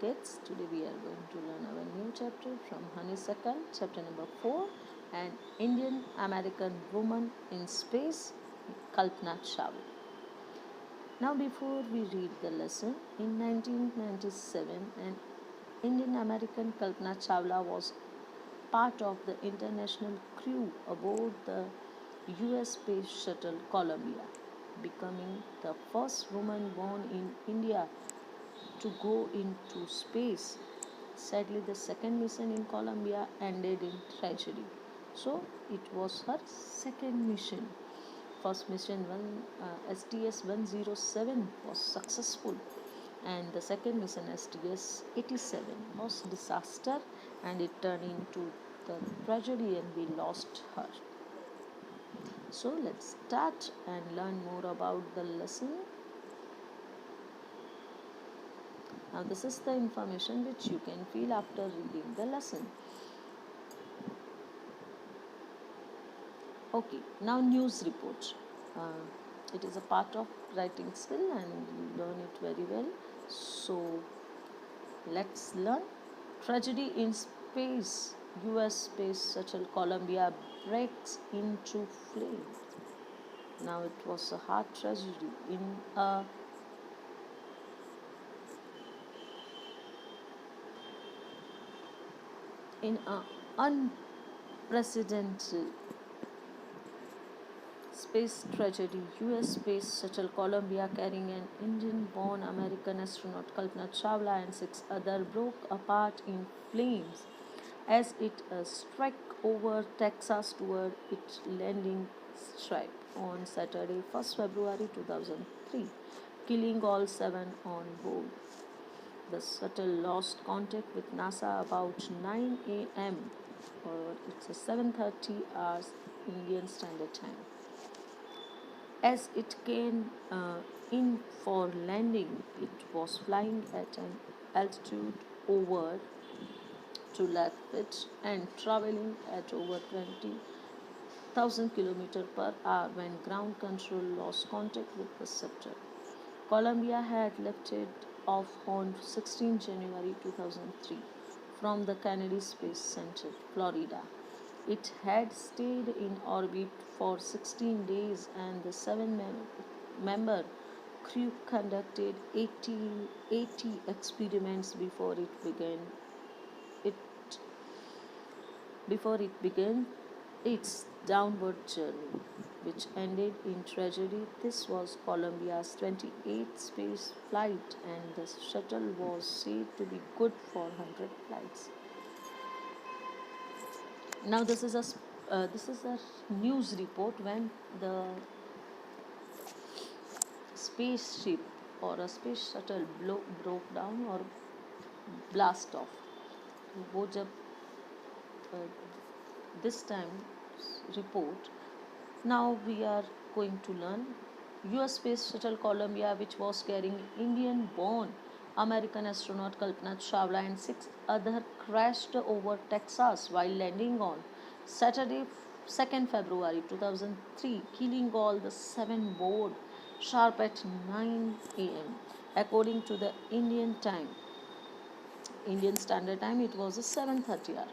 kids. Today we are going to learn our new chapter from Honeysuckle, chapter number 4, an Indian American woman in space, Kalpana Chawla. Now, before we read the lesson, in 1997, an Indian American Kalpana Chawla was part of the international crew aboard the US Space Shuttle Columbia, becoming the first woman born in India to go into space. Sadly, the second mission in Columbia ended in tragedy. So, it was her second mission. First mission, STS 107, was successful, and the second mission, STS 87, was disaster, and it turned into the tragedy, and we lost her. So, let's start and learn more about the lesson. Now, this is the information which you can feel after reading the lesson. Okay, now news report. It is a part of writing skill and you learn it very well. So, let's learn. Tragedy in space. US Space Shuttle Columbia breaks into flame. Now, it was a hard tragedy in a unprecedented space tragedy. US Space Shuttle Columbia carrying an Indian-born American astronaut Kalpana Chawla and 6 others broke apart in flames as it struck over Texas toward its landing strip on Saturday, 1st February 2003, killing all 7 on board. The shuttle lost contact with NASA about 9 a.m. or it's a 7:30 hours Indian Standard Time. As it came in for landing, it was flying at an altitude over 2 lakh feet and traveling at over 20,000 km per hour when ground control lost contact with the shuttle. Columbia had lifted off on 16 January 2003 from the Kennedy Space Center, Florida. It had stayed in orbit for 16 days and the 7-member crew conducted 80 experiments it before it began its downward journey, which ended in tragedy. This was Columbia's 28th space flight, and the shuttle was said to be good for 100 flights. Now, this is a news report when the spaceship or a space shuttle broke down or blast off. वो जब this time report. Now we are going to learn US Space Shuttle Columbia, which was carrying Indian-born American astronaut Kalpana Chawla and 6 others, crashed over Texas while landing on Saturday, 2nd February 2003, killing all the 7 board sharp at 9 a.m. According to the Indian Standard Time, it was a 7:30 hour.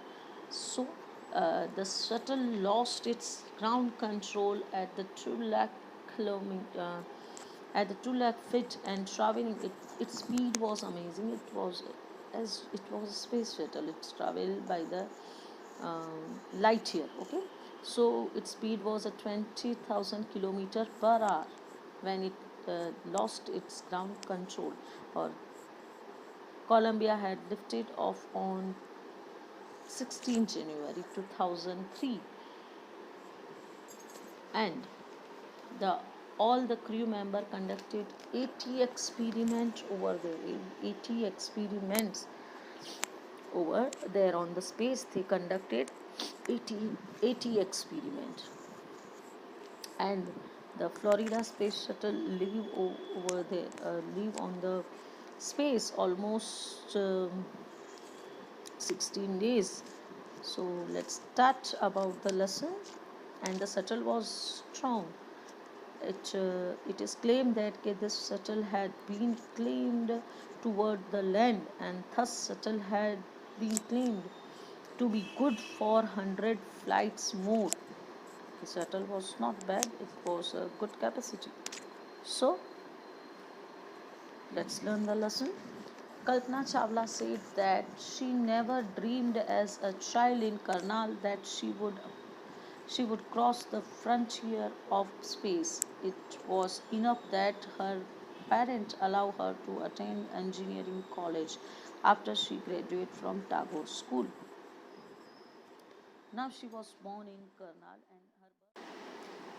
So, the shuttle lost its ground control at the 2 lakh kilometer, at the 2 lakh feet, and traveling. Its speed was amazing. It was a space shuttle. It traveled by the light year. Okay, so its speed was a 20,000 kilometer per hour when it lost its ground control, or Columbia had lifted off on 16 January 2003, and all the crew member conducted 80 experiments over there. 80 experiments over there on the space. They conducted 80 experiments, and the Florida Space Shuttle live on the space almost 16 days. So let's start about the lesson. And the shuttle was strong it is claimed that this shuttle had been claimed toward the land, and thus shuttle had been claimed to be good for 100 flights more. The shuttle was not bad, it was a good capacity. So let's learn the lesson. Kalpana Chawla said that she never dreamed as a child in Karnal that she would cross the frontier of space. It was enough that her parents allowed her to attend engineering college after she graduated from Tagore School. Now she was born in Karnal and her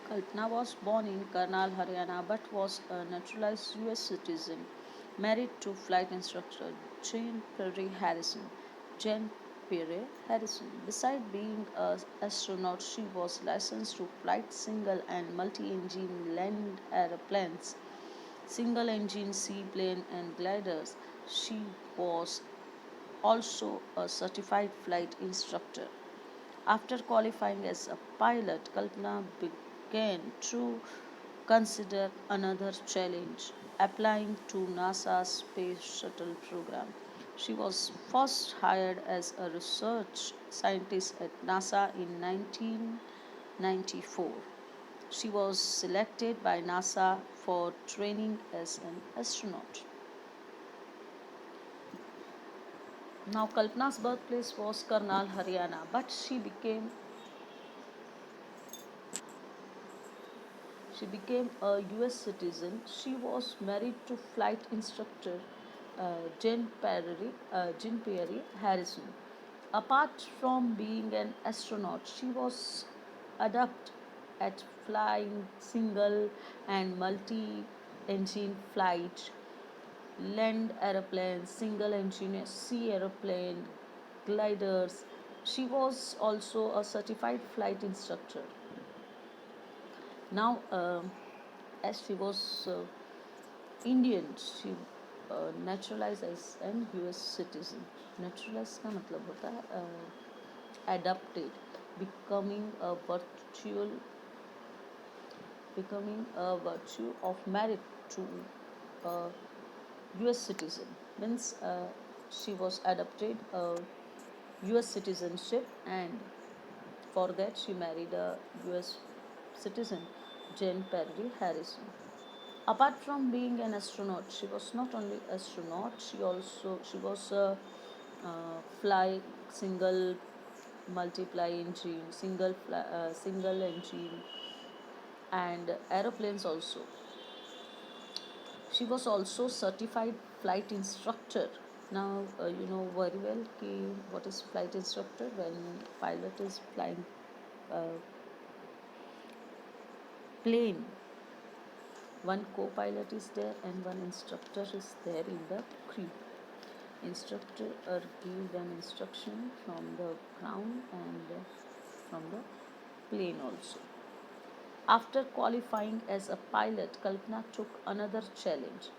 Kalpana was born in Karnal, Haryana, but was a naturalized US citizen, married to flight instructor Jane Perry Harrison. Jane Perry Harrison. Besides being an astronaut, she was licensed to flight single and multi-engine land airplanes, single engine seaplane and gliders. She was also a certified flight instructor. After qualifying as a pilot, Kalpana began to consider another challenge, applying to NASA's Space Shuttle program. She was first hired as a research scientist at NASA in 1994. She was selected by NASA for training as an astronaut. Now, Kalpana's birthplace was Karnal, Haryana, but she became a US citizen. She was married to flight instructor Jean Pierre Harrison. Apart from being an astronaut, she was adept at flying single and multi engine flight, land aeroplanes, single engine sea aeroplane, gliders. She was also a certified flight instructor. Now, as she was Indian, she naturalized as an US citizen. Naturalized का मतलब होता है adapted, becoming a virtual becoming a virtue of merit to a US citizen. Means she was adopted a US citizenship, and for that she married a US citizen, Jane Perry Harrison. Apart from being an astronaut, she was not only astronaut, she was a fly single multiply engine, single engine, and aeroplanes also. She was also certified flight instructor. Now you know very well what is flight instructor. When pilot is flying uh, plane, one co-pilot is there and one instructor is there in the crew. Instructor give them instruction from the ground and from the plane also. After qualifying as a pilot, Kalpana took another challenge.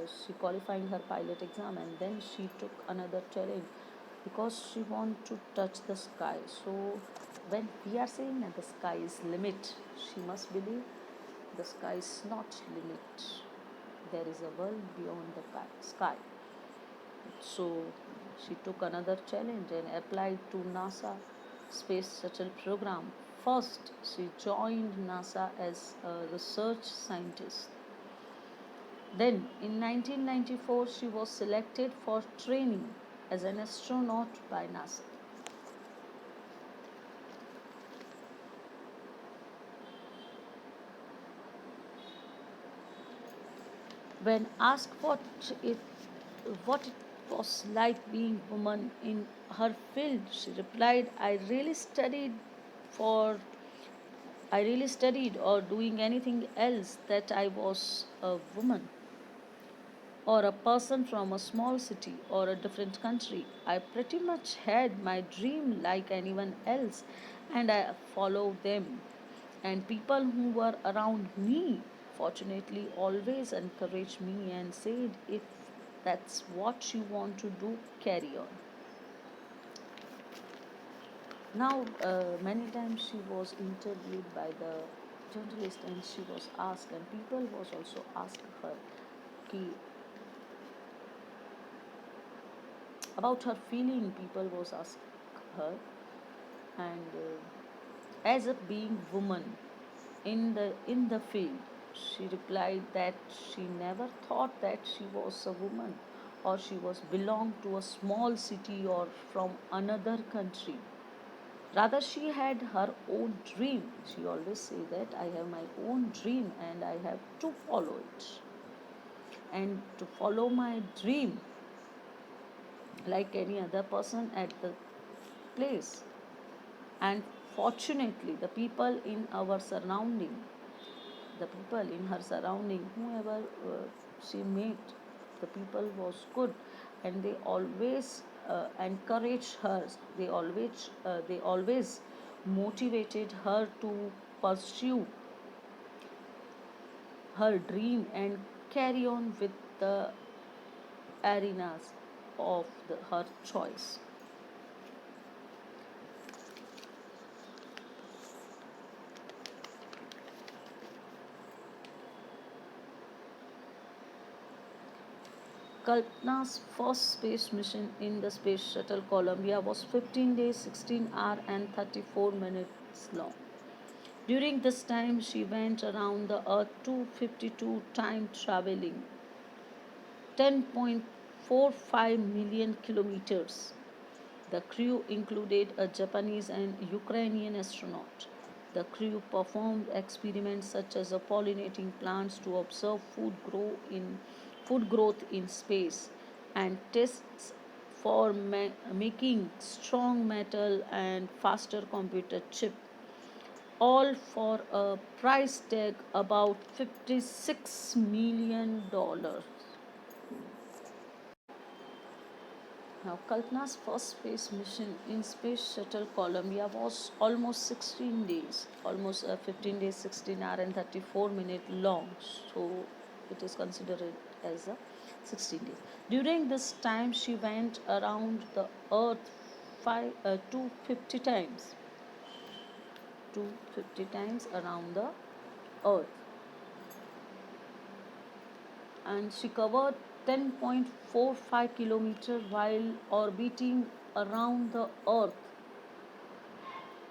She qualifying her pilot exam, and then she took another challenge because she want to touch the sky. So when we are saying that the sky is limit, she must believe the sky is not limit. There is a world beyond the sky. So she took another challenge and applied to NASA Space Shuttle program. First, she joined NASA as a research scientist. Then, in 1994, she was selected for training as an astronaut by NASA. When asked what it was like being woman in her field, she replied, for I really studied or doing anything else that I was a woman or a person from a small city or a different country. I pretty much had my dream like anyone else, and I followed them. And people who were around me, fortunately, always encouraged me and said, if that's what you want to do, carry on. Now, many times she was interviewed by the journalist, and she was asked, and people was also asked her ki, about her feeling. People was asked her, and as a being woman in the field, she replied that she never thought that she was a woman, or she was belonged to a small city or from another country. Rather, she had her own dream. She always say that I have my own dream and I have to follow it. And to follow my dream, like any other person at the place. And fortunately, the people in her surrounding, whoever she met, the people was good, and they always encouraged her. They always motivated her to pursue her dream and carry on with the arenas of her choice. Kalpana's first space mission in the Space Shuttle Columbia was 15 days, 16 hours, and 34 minutes long. During this time, she went around the Earth 252 times, traveling 10.45 million kilometers. The crew included a Japanese and Ukrainian astronaut. The crew performed experiments such as pollinating plants to observe food growth in space, and tests for making strong metal and faster computer chip, all for a price tag about $56 million. Now, Kalpana's first space mission in Space Shuttle Columbia was almost 16 days, almost 15 days, 16 hours, and 34-minute long. So, it is considered as a 16 days. During this time, she went around the Earth 250 times. 250 times around the Earth, and she covered 10.45 kilometers while orbiting around the Earth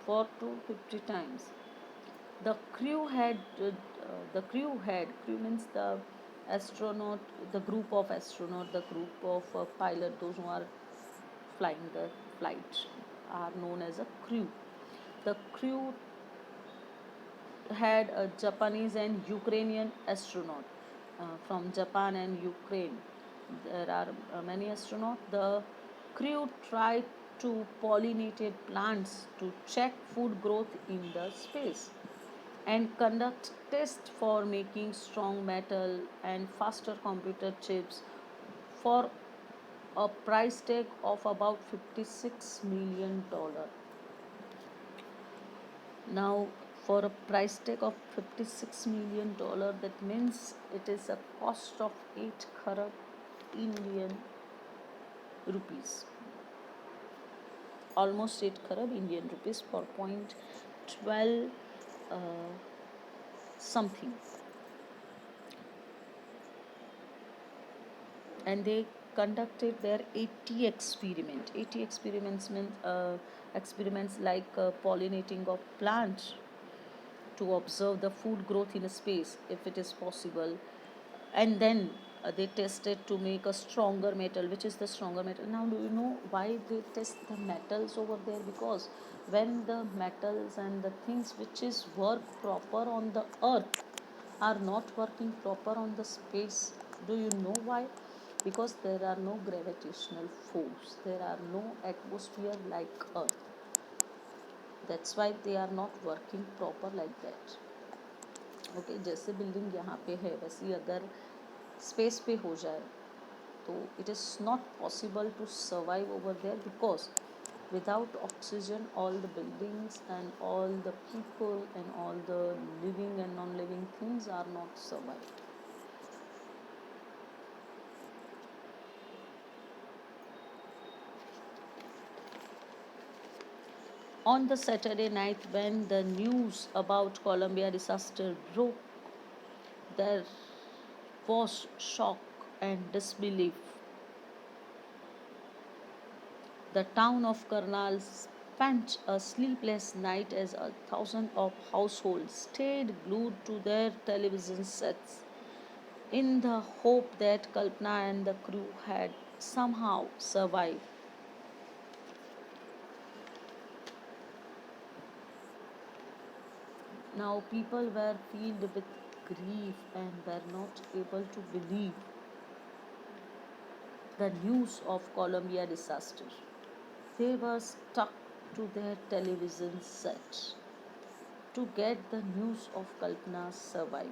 for 250 times. The crew had crew means the astronaut, the group of astronaut, the group of pilot, those who are flying the flight are known as a crew. The crew had a Japanese and Ukrainian astronaut from Japan and Ukraine. There are many astronauts. The crew tried to pollinate plants to check food growth in the space and conduct tests for making strong metal and faster computer chips for a price tag of about $56 million. Now, for a price tag of $56 million, that means it is a cost of 8 kharab Indian rupees, almost 8 kharab Indian rupees for point 12 something. And they conducted their 80 experiment. 80 experiments means experiments like pollinating of plants to observe the food growth in space if it is possible, and then they tested to make a stronger metal. Which is the stronger metal? Now, do you know why they test the metals over there? Because when the metals and the things which is work proper on the earth are not working proper on the space, do you know why? Because there are no gravitational force, there are no atmosphere like earth. That's why they are not working proper like that. Okay जैसे building यहाँ पे है वैसे अगर space पे हो जाए तो it is not possible to survive over there, because without oxygen all the buildings and all the people and all the living and non-living things are not survive. On the Saturday night, when the news about Columbia disaster broke, there was shock and disbelief. The town of Karnal spent a sleepless night as a thousand of households stayed glued to their television sets in the hope that Kalpana and the crew had somehow survived. Now people were filled with grief and were not able to believe the news of Columbia disaster. They were stuck to their television set to get the news of Kalpana's survival.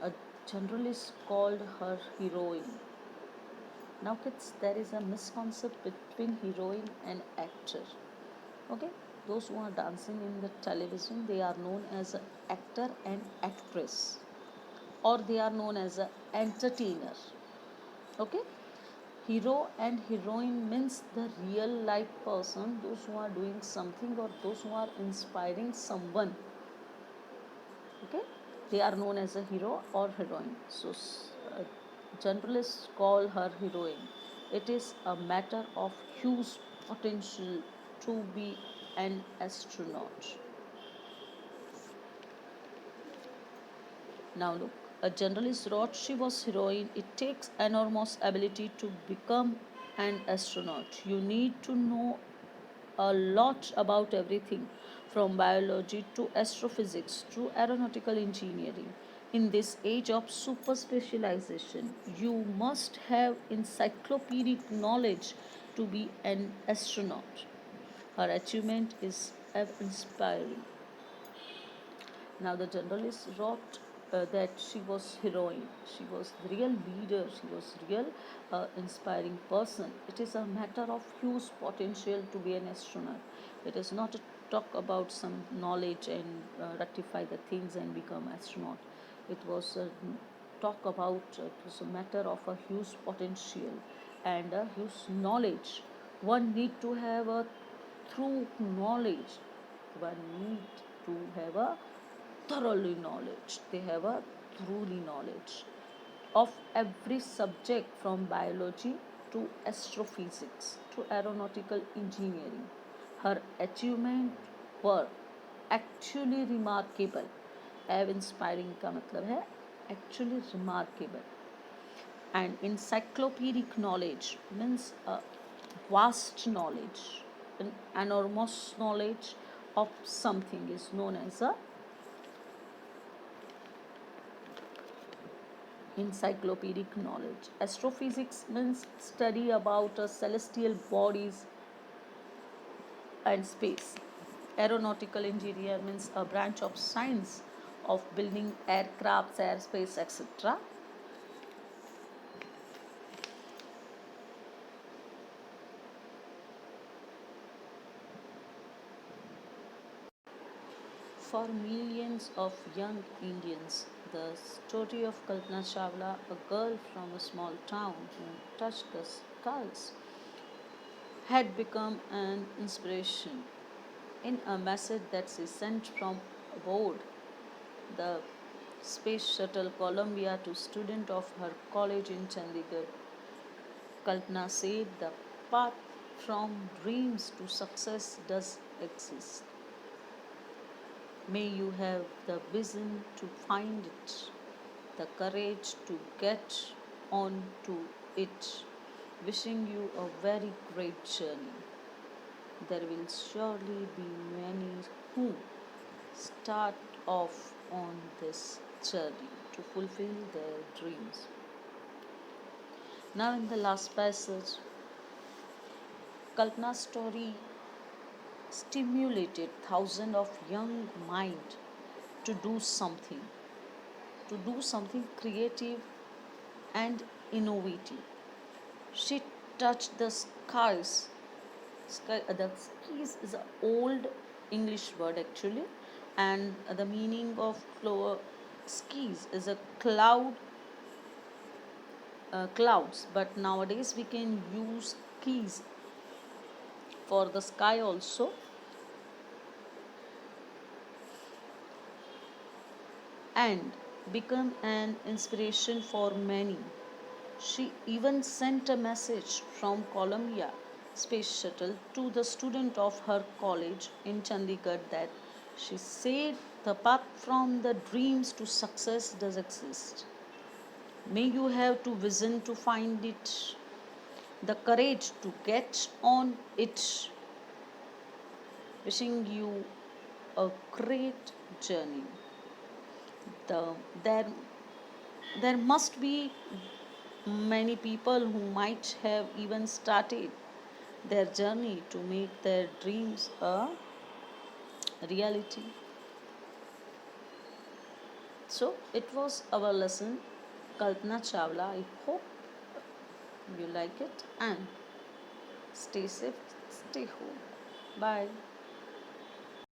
A journalist called her heroine. Now, kids, there is a misconception between heroine and actor. Okay, those who are dancing in the television, they are known as an actor and actress, or they are known as an entertainer. Okay, hero and heroine means the real life person, those who are doing something or those who are inspiring someone. Okay, they are known as a hero or heroine. So journalists call her heroine. It is a matter of huge potential to be an astronaut. Now look, a journalist wrote she was heroine. It takes enormous ability to become an astronaut. You need to know a lot about everything from biology to astrophysics to aeronautical engineering. In this age of super specialization, you must have encyclopedic knowledge to be an astronaut. Her achievement is inspiring. Now the journalist wrote that she was heroine. She was the real leader. She was real inspiring person. It is a matter of huge potential to be an astronaut. It is not a talk about some knowledge and rectify the things and become astronaut. It was a talk about it was a matter of a huge potential and a huge knowledge. One need to have a through knowledge. One need to have a thoroughly knowledge. They have a truly knowledge of every subject from biology to astrophysics to aeronautical engineering. Her achievements were actually remarkable. एव inspiring का मतलब है actually remarkable. And encyclopedic knowledge means a vast knowledge, an enormous knowledge of something is known as a encyclopedic knowledge. Astrophysics means study about celestial bodies and space. Aeronautical engineer means a branch of science of building aircrafts, airspace, etc. For millions of young Indians, the story of Kalpana Chawla, a girl from a small town who touched the skies, had become an inspiration. In a message that she sent from aboard the space shuttle Columbia to students of her college in Chandigarh, Kalpana said the path from dreams to success does exist. May you have the vision to find it, the courage to get on to it. Wishing you a very great journey. There will surely be many who start off on this journey to fulfill their dreams. Now, in the last passage, Kalpana's story stimulated thousands of young minds to do something creative and innovative. She touched the skies. The skies is an old English word actually, and the meaning of skis is a clouds. But nowadays we can use keys for the sky also, and become an inspiration for many. She even sent a message from Columbia Space Shuttle to the student of her college in Chandigarh that she said the path from the dreams to success does exist. May you have to vision to find it, the courage to get on it. Wishing you a great journey. The, there, there must be many people who might have even started their journey to make their dreams a reality. So it was our lesson, Kalpana Chawla. I hope you like it and stay safe, stay home. Bye.